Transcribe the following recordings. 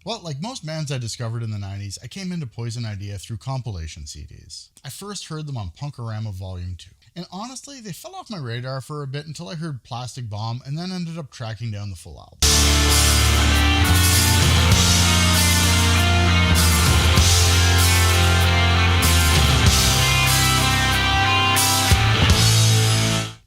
Well, like most bands I discovered in the 90s, I came into Poison Idea through compilation CDs. I first heard them on Punk-O-Rama Volume 2. And honestly, they fell off my radar for a bit until I heard Plastic Bomb and then ended up tracking down the full album.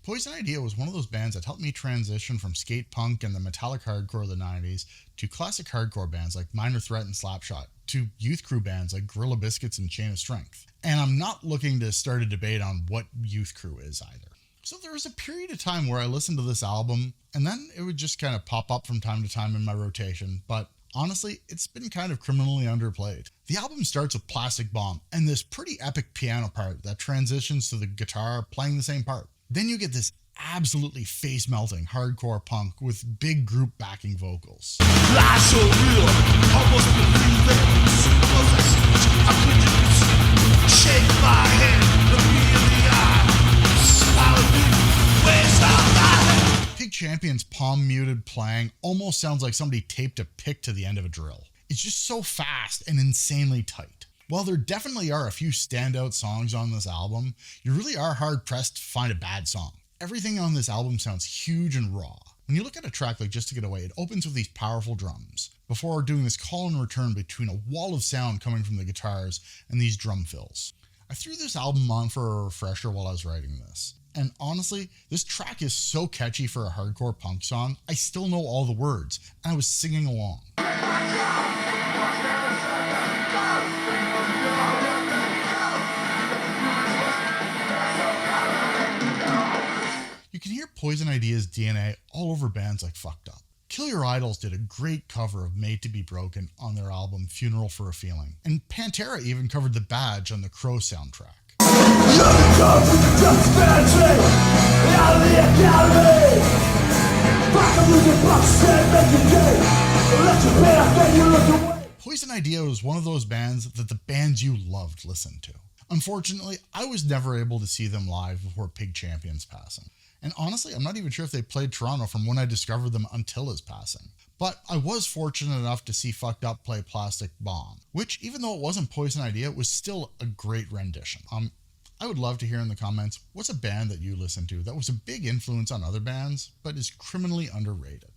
Poison Idea was one of those bands that helped me transition from skate punk and the metallic hardcore of the 90s to classic hardcore bands like Minor Threat and Slapshot, to youth crew bands like Gorilla Biscuits and Chain of Strength. And I'm not looking to start a debate on what youth crew is either. So there was a period of time where I listened to this album and then it would just kind of pop up from time to time in my rotation, but honestly, it's been kind of criminally underplayed. The album starts with Plastic Bomb and this pretty epic piano part that transitions to the guitar playing the same part. Then you get this absolutely face-melting hardcore punk with big group backing vocals. Fly so real, almost believe it. I couldn't shake my head, look me in the eye, smile at me, waste all my head. Pig Champion's palm-muted playing almost sounds like somebody taped a pick to the end of a drill. It's just so fast and insanely tight. While there definitely are a few standout songs on this album, you really are hard-pressed to find a bad song. Everything on this album sounds huge and raw. When you look at a track like Just to Get Away, it opens with these powerful drums, before doing this call and return between a wall of sound coming from the guitars and these drum fills. I threw this album on for a refresher while I was writing this. And honestly, this track is so catchy for a hardcore punk song, I still know all the words, and I was singing along. You can hear Poison Idea's DNA all over bands like Fucked Up. Kill Your Idols did a great cover of Made to Be Broken on their album Funeral for a Feeling, and Pantera even covered The Badge on the Crow soundtrack. Poison Idea was one of those bands that the bands you loved listened to. Unfortunately, I was never able to see them live before Pig Champion's passing. And honestly, I'm not even sure if they played Toronto from when I discovered them until his passing. But I was fortunate enough to see Fucked Up play Plastic Bomb, which, even though it wasn't Poison Idea, was still a great rendition. I would love to hear in the comments, what's a band that you listen to that was a big influence on other bands, but is criminally underrated?